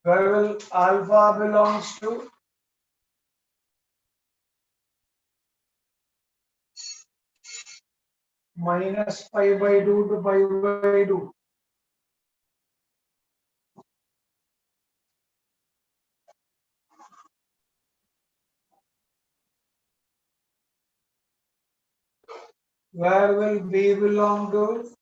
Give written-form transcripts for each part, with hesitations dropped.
Where will alpha belongs to? Minus pi by 2 to pi by 2. Where will b belong to?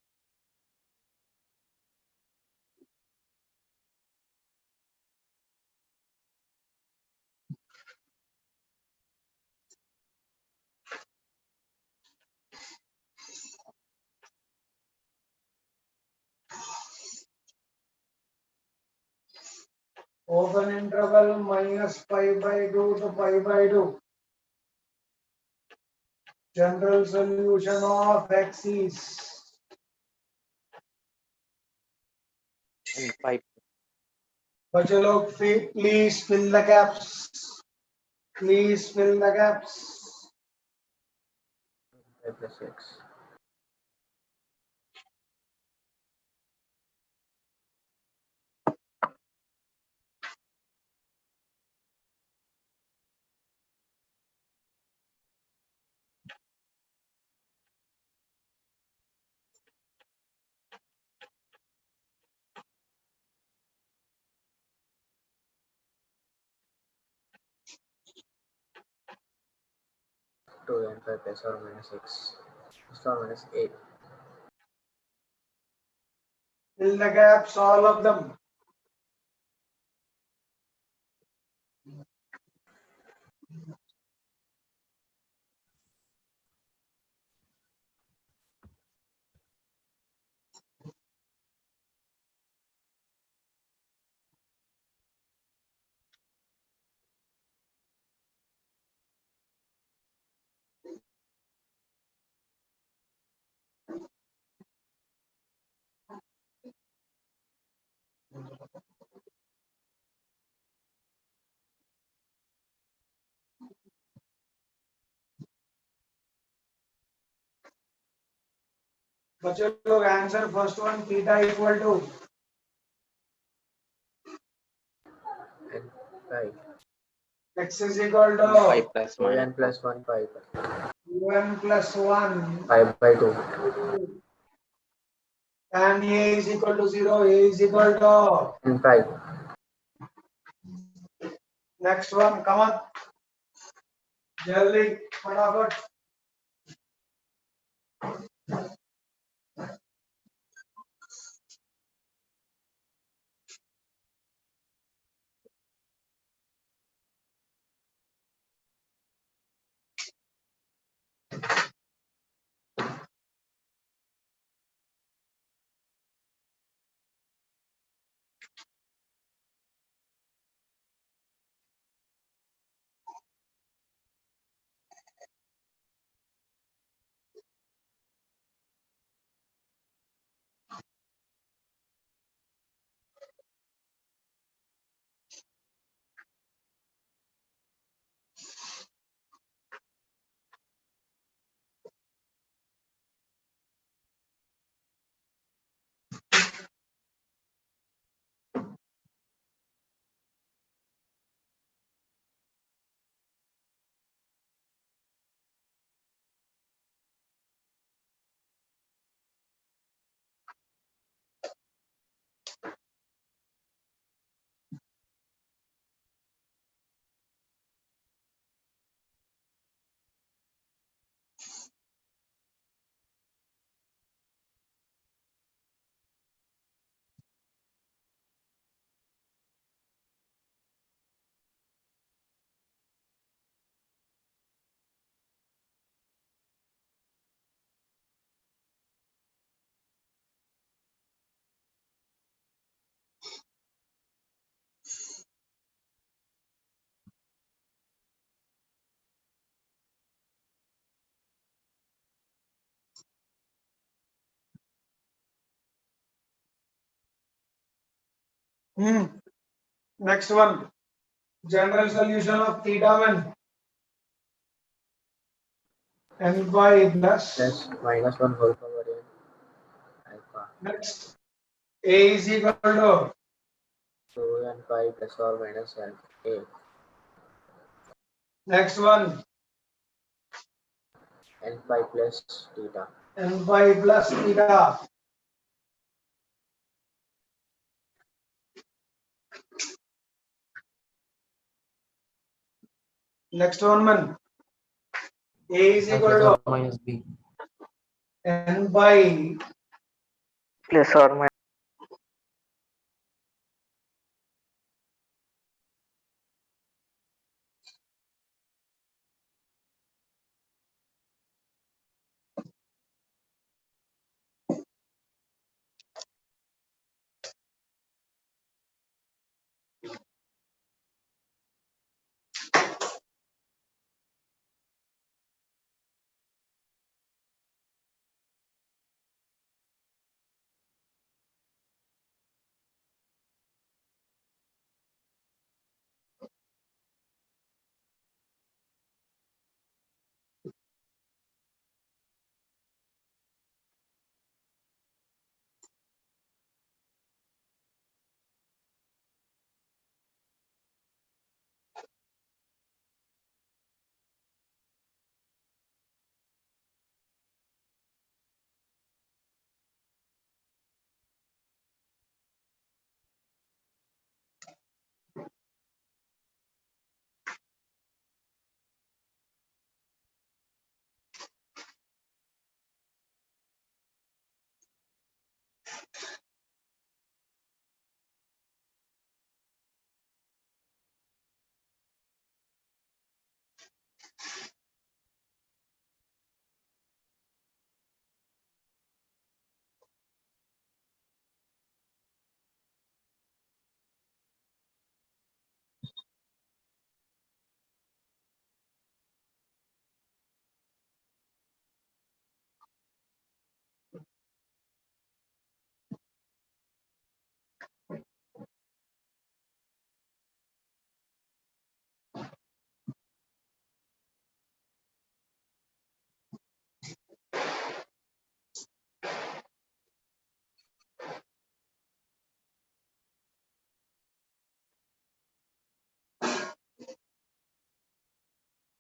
Open interval minus pi by 2 to pi by 2. General solution of x is and 5. बच्चों लोग please fill the gaps. Please fill the gaps. 5 plus 6. Two and 5 plus or minus 6. Plus or minus 8. Fill the gaps, all of them. बच्चों लोग answer first one theta equal to And 5. x is equal to 5 plus 1. 2n plus 1 5 by 2. and a is equal to 0, a is equal to And 5. next one, come on, जल्दी फटाफट. Next one, general solution of theta when n by plus minus 1 whole power n alpha. next a is equal to 2n pi plus or minus a. Next one, N pi plus theta. n pi plus theta. Next one, man. A is equal plus to or minus b. n by plus or minus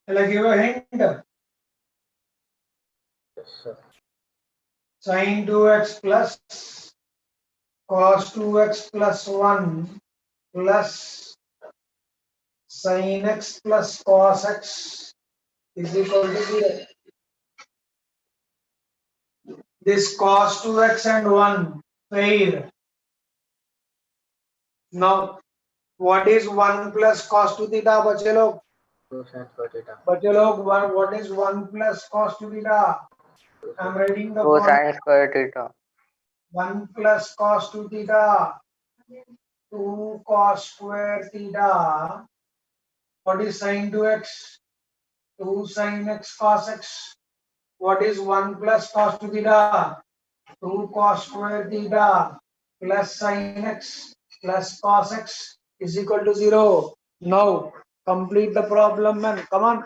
Shall I give a hint? Yes, sir. Sin 2x plus cos 2x plus 1 plus sin x plus cos x is equal to 0. This cos 2x and 1 pair. Now, what is 1 plus cos 2 theta, बच्चे लोग? 2 sin square theta. बच्चे लोग, what is 1 plus cos 2 theta? I'm writing the 2 formula. sin square theta. 1 plus cos 2 theta, 2 cos square theta. What is sin 2x? 2 sin x cos x. What is 1 plus cos 2 theta? 2 cos square theta plus sin x plus cos x is equal to 0. Now, complete the problem, man. Come on.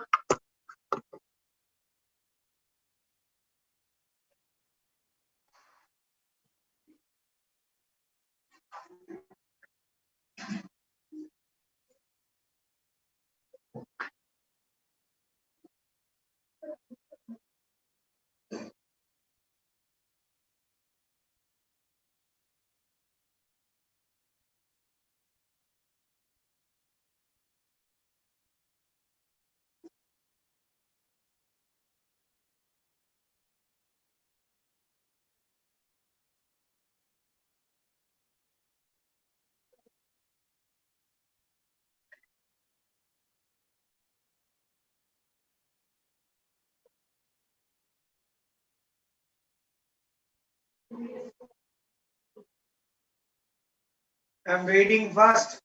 I'm waiting fast.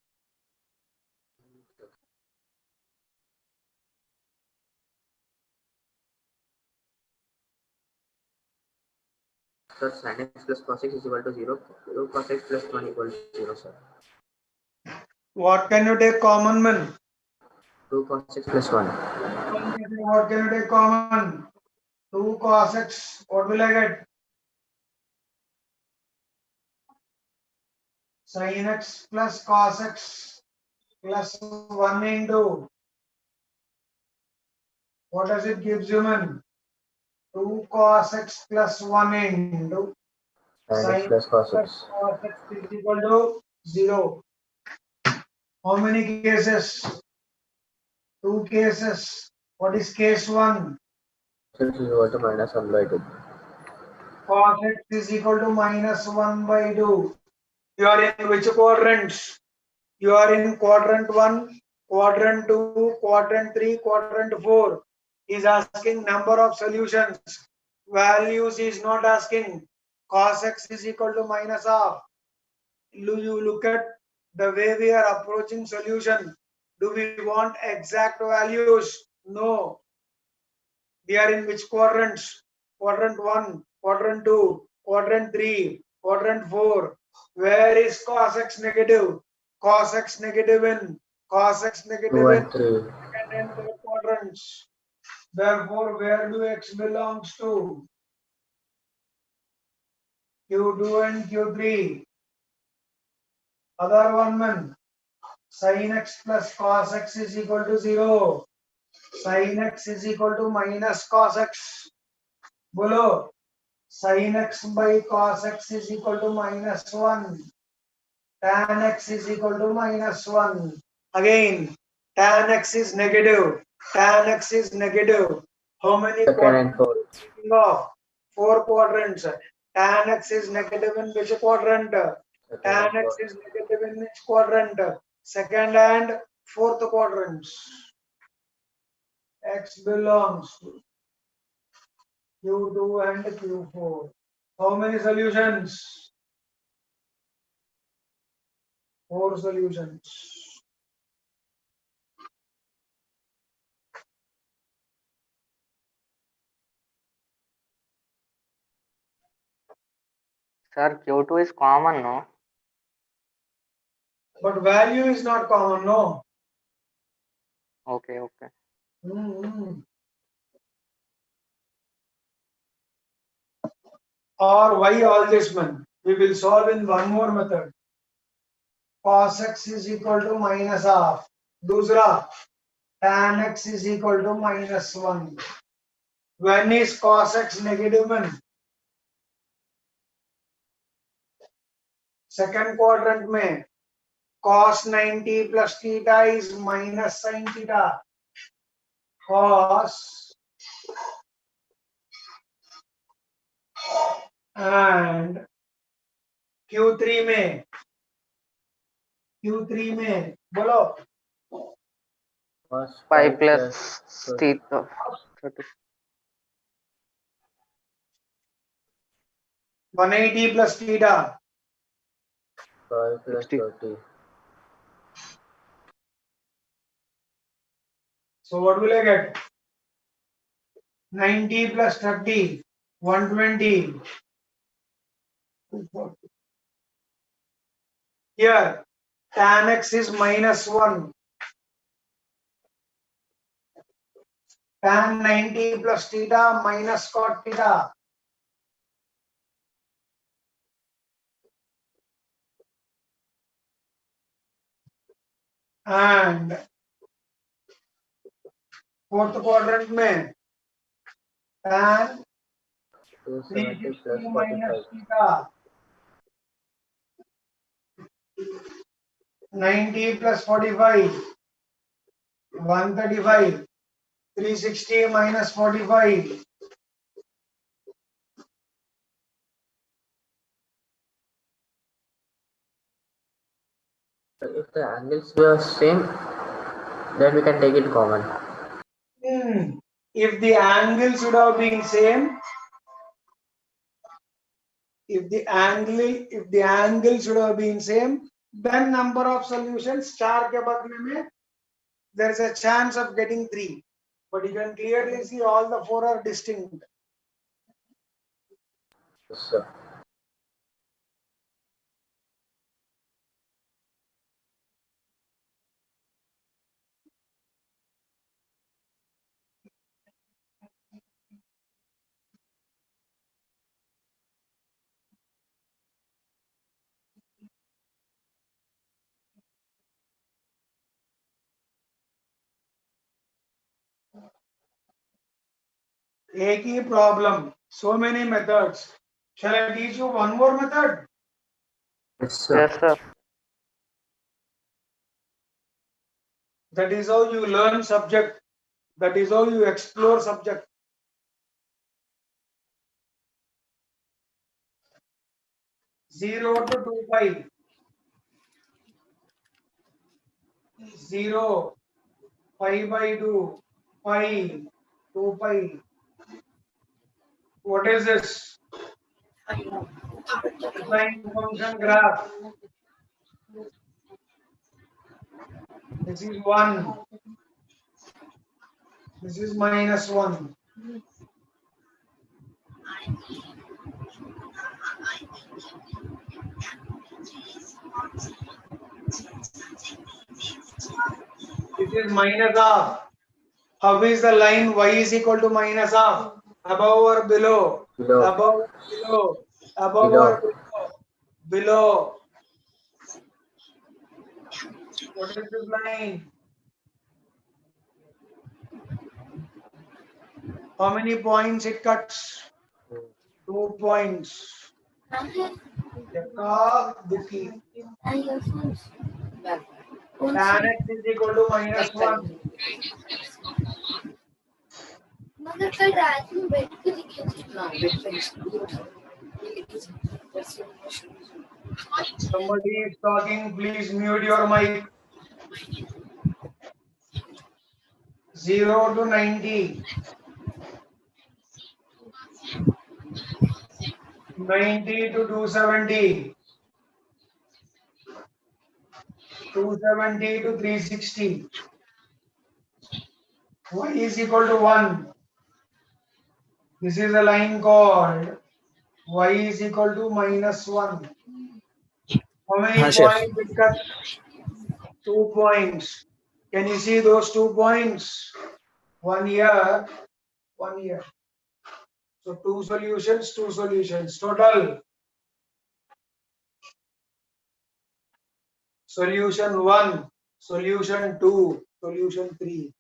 Sir, sin x plus cos x is equal to 0. 2 cos x plus 1 equal to 0, sir. What can you take common, man? 2 cos x plus 1. What can you take common? 2 cos x. What will I get? sin x plus cos x plus 1 into, what does it give human? 2 cos x plus 1 into Sin x sin plus cos plus x. cos x is equal to 0. How many cases? 2 cases. What is case 1? X is equal to minus 1 by 2. Cos x is equal to minus 1 by 2. You are in which quadrants? You are in quadrant 1, quadrant 2, quadrant 3, quadrant 4. He is asking number of solutions. Values he is not asking. Cos x is equal to minus half. You look at the way we are approaching solution. Do we want exact values? No. We are in which quadrants? Quadrant 1, quadrant 2, quadrant 3, quadrant 4. Where is cos x negative? Cos x negative in 2 and 3. second and third quadrants. Therefore, where do x belongs to? Q2 and Q3. Other one man. Sin x plus cos x is equal to 0. Sin x is equal to minus cos x. Bolo. Sin x by cos x is equal to minus 1. Tan x is equal to minus 1. Again, tan x is negative. Tan x is negative. How many Second and quadrants fourth. are you thinking of? 4 quadrants. Tan x is negative in which quadrant? Second Tan and x fourth. is negative in which quadrant? Second and fourth quadrants. X belongs to Q2 and Q4. How many solutions? 4 solutions. Sir, Q2 is common, no? But value is not common, no? Okay, okay. Mm-hmm. Or why all this man? We will solve in one more method. Cos x is equal to minus half. Dusra, tan x is equal to minus 1. When is cos x negative man? Second quadrant में cos 90 plus theta is minus sin theta. Cos and Q3 में बोलो Cos 5 5 plus plus theta. 30. 180 plus theta. 5 plus 60. 30. So what will I get? 90 plus 30, 120. Here, tan x is minus 1. Tan 90 plus theta minus cot theta. And fourth quadrant में tan 270 plus 360 minus 45. theta. 90 plus 45. 135. 360 minus 45. If the angles were same, then we can take it common. If the angle should have been same, if the angle should have been same, then number of solutions चार के बदले में there is a chance of getting 3. But you can clearly see all the 4 are distinct. Yes, sir. एक ही problem, so many methods. Shall I teach you one more method? Yes, sir. Yes, sir. That is how you learn subject. That is how you explore subject. 0 to 2 pi. 0 pi by 2 pi 2 pi. What is this? Define function graph. This is 1. This is -1. This is -half. How is the line y is equal to -half? Above or below? Below. Above or below? Above Below. or below? Below. What is this line? How many points it cuts? 2 points. Yakka Duki. Tan x is equal to -1. मगर कल रात में बैठ के लिखे थे Somebody is talking, please mute your mic. 0 to 90. 90 to 270. 270 to 360. Y is equal to 1. This is a line called y is equal to -1. How many हाँ, chef. points it cut? 2 points. Can you see those 2 points? One here, one here. So two solutions. Total. Solution 1, solution 2, solution 3.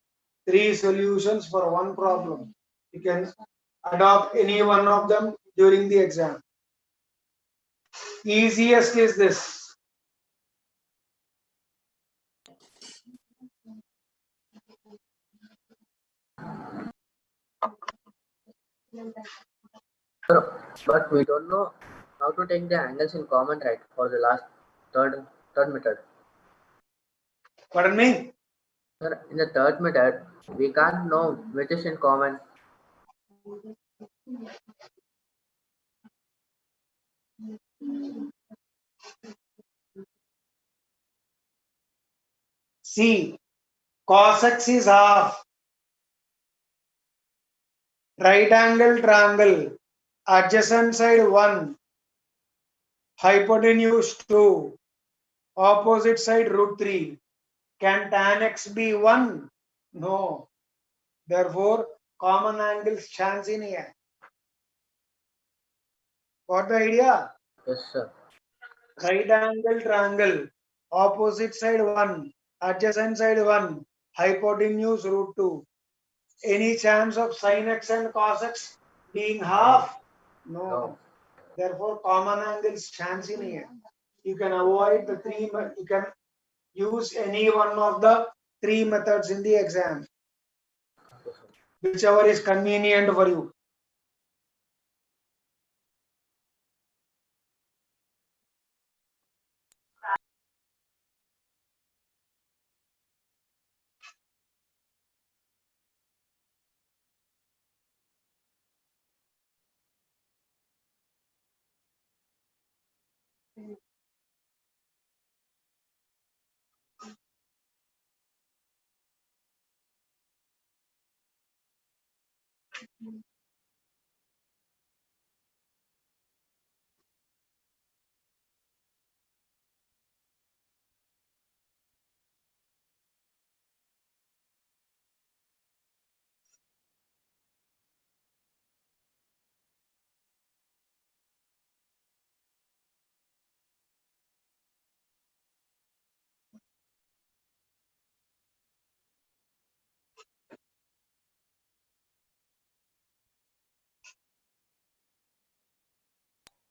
3 solutions for one problem. You can adopt any one of them during the exam. Easiest is this. Sir, but we don't know how to take the angles in common, right? For the last third method. Pardon me? Sir, in the third method, we can't know which is in common. See, cos x is half. Right angle triangle. Adjacent side 1. Hypotenuse 2. Opposite side √3. Can tan x be 1? No. Therefore, common angles chance in here. Got the idea? Yes, sir. Right angle triangle. Opposite side 1. Adjacent side 1. Hypotenuse √2. Any chance of sin x and cos x being half? No. No. Therefore, common angles chance in here. You can avoid the you can use any one of the 3 methods in the exam, whichever is convenient for you.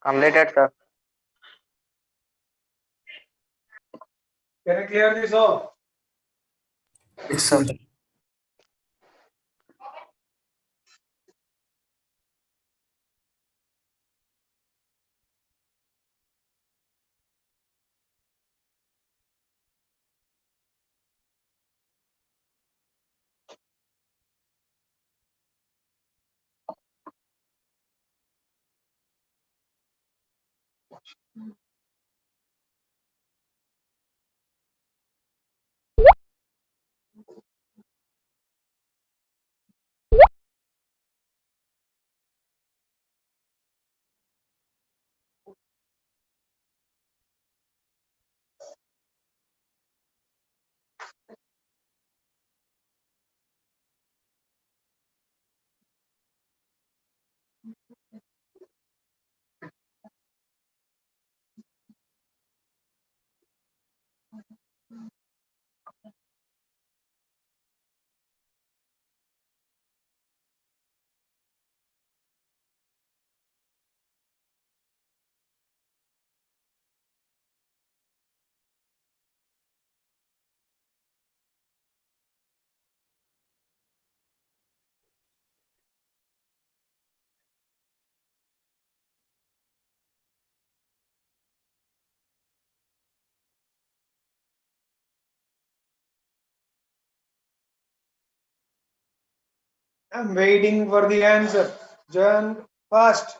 Completed, sir. Can I clear this off? Yes, sir. I'm waiting for the answer. John, fast.